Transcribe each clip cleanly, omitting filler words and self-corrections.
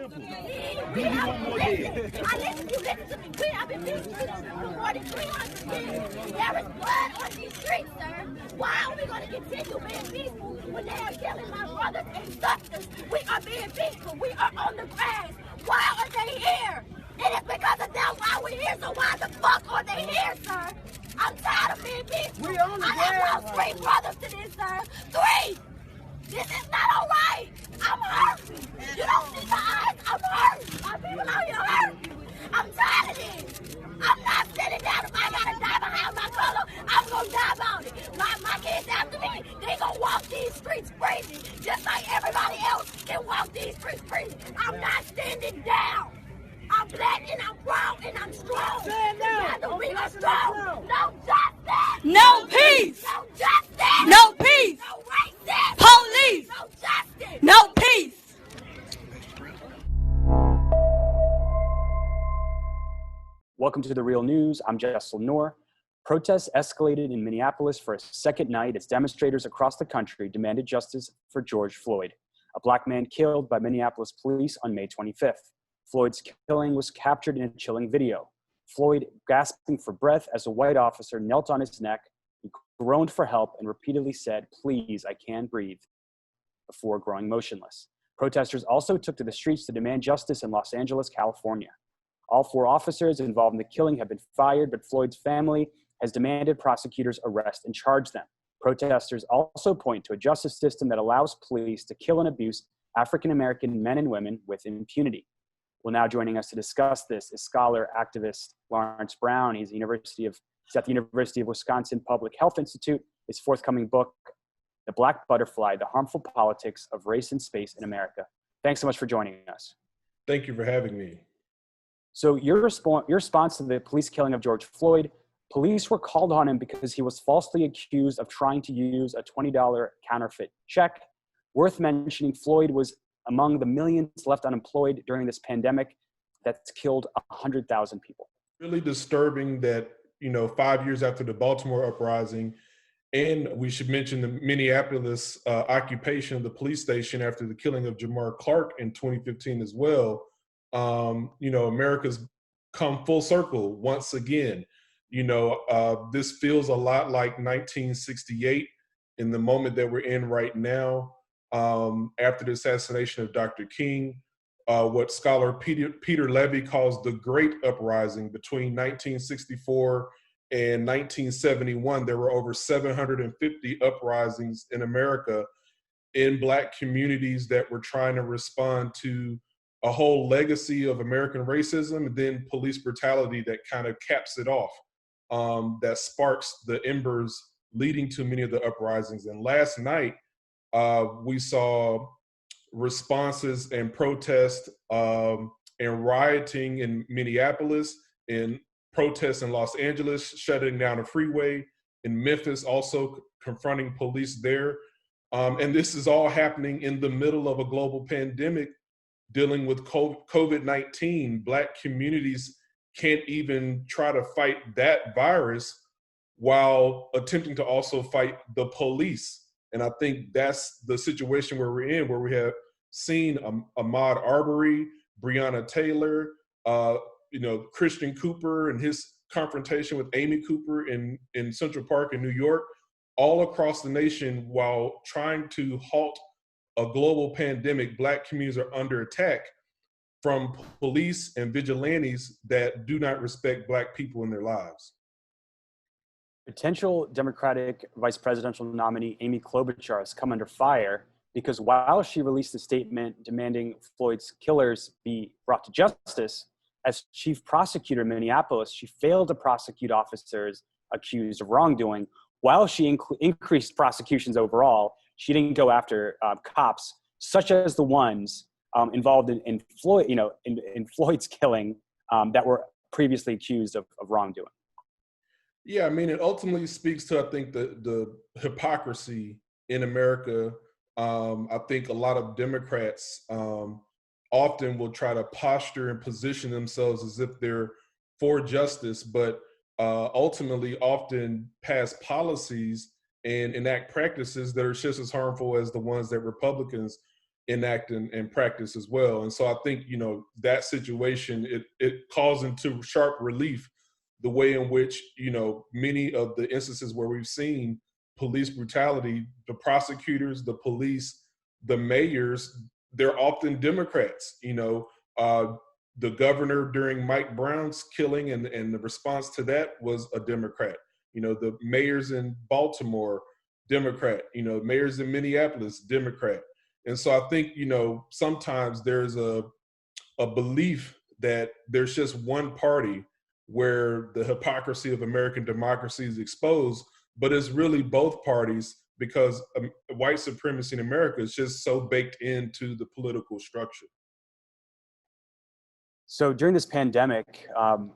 beautiful. Do you want more dead? You listen to me. We have been being streets for more than 300 years. There is blood on these streets, sir. Why are we going to continue being peaceful when they are killing my brothers and sisters? We are being peaceful. We are on the grass. Why are they here? It is because of them why we're here, so why the fuck are they here, sir? I'm tired of being peaceful. We on the I have grass. lost 3 brothers to this, sir. 3! This is not all right. I'm hurt. You don't see my eyes. I'm hurt. My people out here hurt. I'm tired of this. I'm not sitting down. If I gotta die behind my color, I'm gonna die about it. My kids after me, they gonna walk these streets freely, just like everybody else can walk these streets freely. I'm not standing down. I'm black and I'm proud and I'm strong. Stand down. Together we are strong. No justice. No peace. No justice. No peace. No racism. Police. No justice. No peace. Welcome to The Real News. I'm Jessel Noor. Protests escalated in Minneapolis for a second night as demonstrators across the country demanded justice for George Floyd, a black man killed by Minneapolis police on May 25th. Floyd's killing was captured in a chilling video. Floyd gasping for breath as a white officer knelt on his neck, he groaned for help and repeatedly said, "Please, I can't breathe," before growing motionless. Protesters also took to the streets to demand justice in Los Angeles, California. All 4 officers involved in the killing have been fired, but Floyd's family has demanded prosecutors arrest and charge them. Protesters also point to a justice system that allows police to kill and abuse African-American men and women with impunity. Well, now joining us to discuss this is scholar, activist Lawrence Brown. He's at the University of Wisconsin Public Health Institute. His forthcoming book, The Black Butterfly, The Harmful Politics of Race and Space in America. Thanks so much for joining us. Thank you for having me. So your response to the police killing of George Floyd, police were called on him because he was falsely accused of trying to use a $20 counterfeit check. Worth mentioning, Floyd was among the millions left unemployed during this pandemic that's killed 100,000 people. Really disturbing that, 5 years after the Baltimore uprising, and we should mention the Minneapolis occupation of the police station after the killing of Jamar Clark in 2015 as well, America's come full circle once again. This feels a lot like 1968 in the moment that we're in right now. After the assassination of Dr. King, what scholar Peter Levy calls the Great Uprising between 1964 and 1971. There were over 750 uprisings in America in Black communities that were trying to respond to a whole legacy of American racism and then police brutality that kind of caps it off, that sparks the embers leading to many of the uprisings. And last night, we saw responses and protests and rioting in Minneapolis, and protests in Los Angeles, shutting down a freeway, in Memphis also confronting police there. And this is all happening in the middle of a global pandemic dealing with COVID-19. Black communities can't even try to fight that virus while attempting to also fight the police. And I think that's the situation where we're in, where we have seen Ahmaud Arbery, Breonna Taylor, Christian Cooper and his confrontation with Amy Cooper in Central Park in New York, all across the nation. While trying to halt a global pandemic, Black communities are under attack from police and vigilantes that do not respect Black people in their lives. Potential Democratic vice presidential nominee Amy Klobuchar has come under fire because while she released a statement demanding Floyd's killers be brought to justice, as chief prosecutor in Minneapolis, she failed to prosecute officers accused of wrongdoing. While she increased prosecutions overall, she didn't go after cops such as the ones involved in Floyd, in Floyd's killing that were previously accused of wrongdoing. Yeah, I mean, it ultimately speaks to, I think, the hypocrisy in America. I think a lot of Democrats often will try to posture and position themselves as if they're for justice, but ultimately often pass policies and enact practices that are just as harmful as the ones that Republicans enact and practice as well. And so I think, you know, that situation, it calls into sharp relief the way in which, you know, many of the instances where we've seen police brutality, the prosecutors, the police, the mayors, they're often Democrats. You know, the governor during Mike Brown's killing and the response to that was a Democrat. You know, the mayors in Baltimore, Democrat. You know, mayors in Minneapolis, Democrat. And so I think, you know, sometimes there's a belief that there's just one party where the hypocrisy of American democracy is exposed, but it's really both parties because white supremacy in America is just so baked into the political structure. So during this pandemic,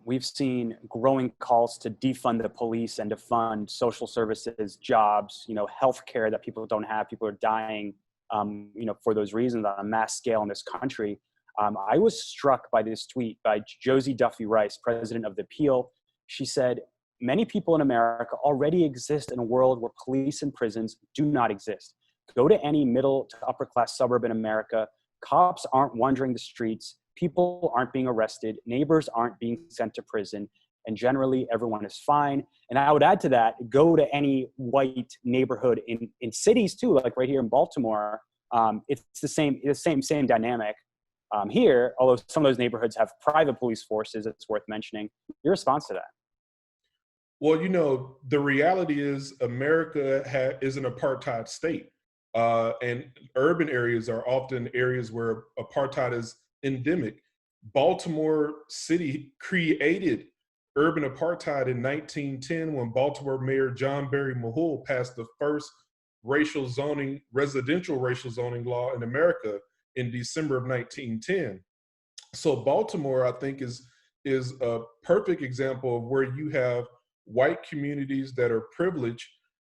we've seen growing calls to defund the police and to fund social services, jobs, you know, healthcare that people don't have. People are dying, you know, for those reasons on a mass scale in this country. I was struck by this tweet by Josie Duffy Rice, president of the Appeal. She said, "Many people in America already exist in a world where police and prisons do not exist. Go to any middle to upper class suburb in America. Cops aren't wandering the streets. People aren't being arrested. Neighbors aren't being sent to prison. And generally, everyone is fine." And I would add to that, go to any white neighborhood in cities too, like right here in Baltimore. It's the same dynamic. Here, although some of those neighborhoods have private police forces, it's worth mentioning. Your response to that? Well, you know, the reality is America is an apartheid state. And urban areas are often areas where apartheid is endemic. Baltimore City created urban apartheid in 1910 when Baltimore Mayor John Barry Mahul passed the first residential racial zoning law in America in December of 1910. So Baltimore, I think, is a perfect example of where you have white communities that are privileged,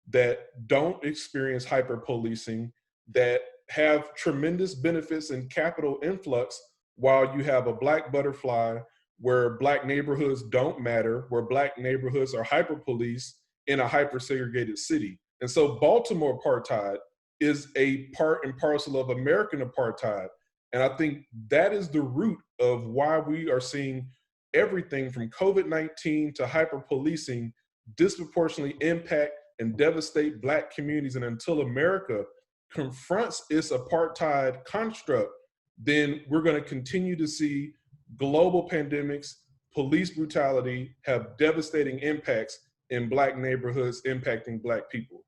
that don't experience hyper-policing, that have tremendous benefits and capital influx, while you have a black butterfly where black neighborhoods don't matter, where black neighborhoods are hyper-policed in a hyper-segregated city. And so Baltimore apartheid is a part and parcel of American apartheid. And I think that is the root of why we are seeing everything from COVID-19 to hyper-policing disproportionately impact and devastate black communities. And until America confronts its apartheid construct, then we're going to continue to see global pandemics, police brutality have devastating impacts in black neighborhoods, impacting black people.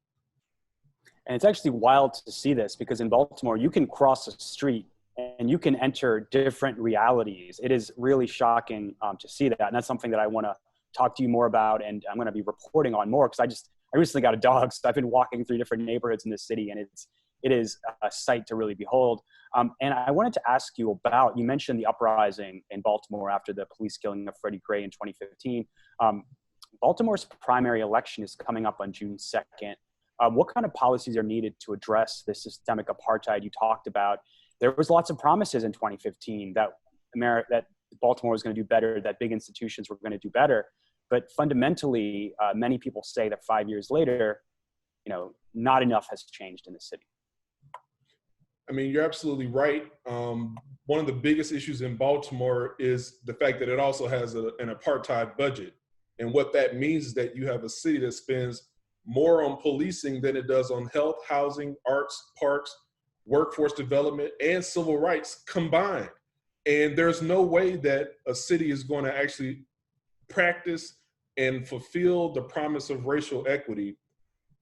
And it's actually wild to see this because in Baltimore, you can cross a street and you can enter different realities. It is really shocking to see that. And that's something that I want to talk to you more about. And I'm going to be reporting on more because I recently got a dog. So I've been walking through different neighborhoods in this city, and it is a sight to really behold. And I wanted to ask you about, you mentioned the uprising in Baltimore after the police killing of Freddie Gray in 2015. Baltimore's primary election is coming up on June 2nd. What kind of policies are needed to address the systemic apartheid you talked about? There was lots of promises in 2015 that Baltimore was going to do better, that big institutions were going to do better. But fundamentally, many people say that 5 years later, you know, not enough has changed in the city. I mean, you're absolutely right. One of the biggest issues in Baltimore is the fact that it also has an apartheid budget. And what that means is that you have a city that spends more on policing than it does on health, housing, arts, parks, workforce development, and civil rights combined. And there's no way that a city is going to actually practice and fulfill the promise of racial equity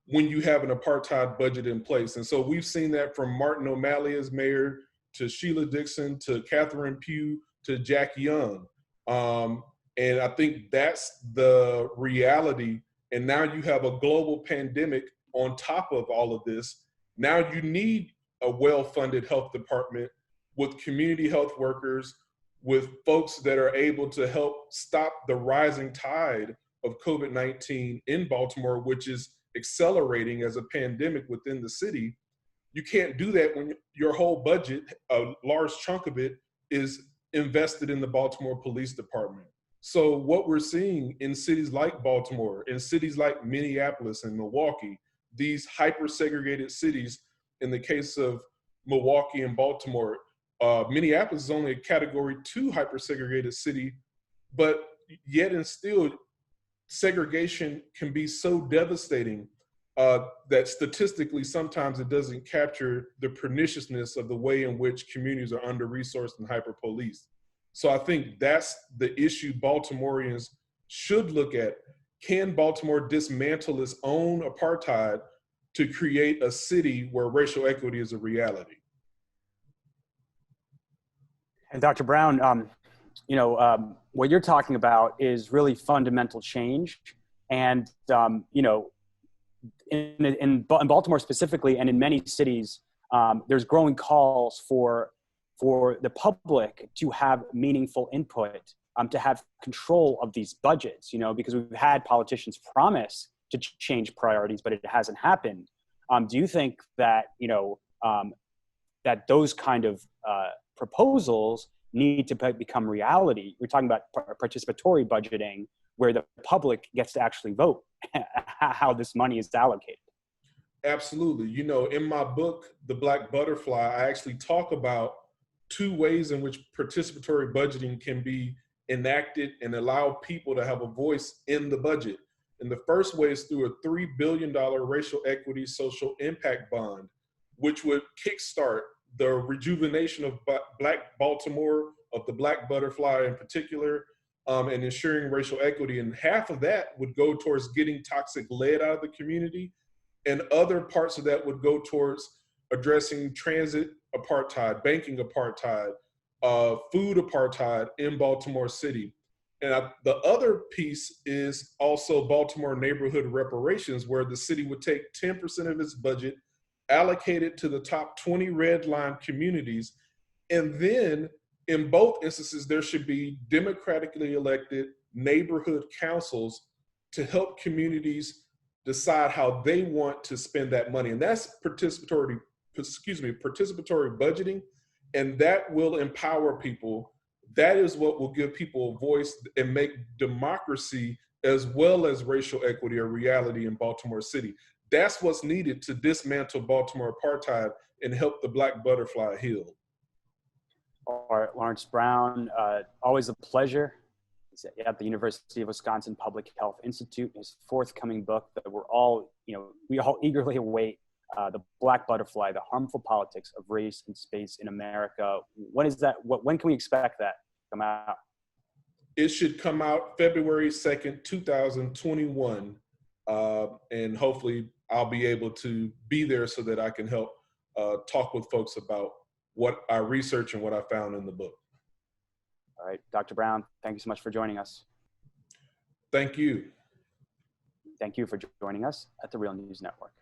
when you have an apartheid budget in place. And so we've seen that from Martin O'Malley as mayor, to Sheila Dixon, to Catherine Pugh, to Jackie Young. And I think that's the reality. And now you have a global pandemic on top of all of this. Now you need a well-funded health department with community health workers, with folks that are able to help stop the rising tide of COVID-19 in Baltimore, which is accelerating as a pandemic within the city. You can't do that when your whole budget, a large chunk of it, is invested in the Baltimore Police Department. So what we're seeing in cities like Baltimore, in cities like Minneapolis and Milwaukee, these hyper-segregated cities, in the case of Milwaukee and Baltimore. Minneapolis is only a Category 2 hyper-segregated city, but yet and still, segregation can be so devastating that statistically sometimes it doesn't capture the perniciousness of the way in which communities are under-resourced and hyper-policed. So I think that's the issue Baltimoreans should look at. Can Baltimore dismantle its own apartheid to create a city where racial equity is a reality? And Dr. Brown, what you're talking about is really fundamental change. And, in Baltimore specifically, and in many cities, there's growing calls for the public to have meaningful input, to have control of these budgets, because we've had politicians promise to change priorities, but it hasn't happened. Do you think that, that those kind of proposals need to become reality? We're talking about participatory budgeting, where the public gets to actually vote how this money is allocated. Absolutely. In my book, The Black Butterfly, I actually talk about 2 ways in which participatory budgeting can be enacted and allow people to have a voice in the budget. And the first way is through a $3 billion racial equity social impact bond, which would kickstart the rejuvenation of Black Baltimore, of the Black Butterfly in particular, and ensuring racial equity. And half of that would go towards getting toxic lead out of the community, and other parts of that would go towards addressing transit apartheid, banking apartheid, food apartheid in Baltimore City. And the other piece is also Baltimore neighborhood reparations, where the city would take 10% of its budget, allocate it to the top 20 red line communities, and then in both instances, there should be democratically elected neighborhood councils to help communities decide how they want to spend that money. And that's participatory budgeting, and that will empower people. That is what will give people a voice and make democracy as well as racial equity a reality in Baltimore City. That's what's needed to dismantle Baltimore apartheid and help the Black Butterfly heal. All right, Lawrence Brown, always a pleasure. He's at the University of Wisconsin Public Health Institute. His forthcoming book that we all eagerly await, The Black Butterfly, The Harmful Politics of Race and Space in America. When is that? When can we expect that to come out? It should come out February 2nd, 2021. And hopefully I'll be able to be there so that I can help talk with folks about what I research and what I found in the book. All right, Dr. Brown, thank you so much for joining us. Thank you. Thank you for joining us at the Real News Network.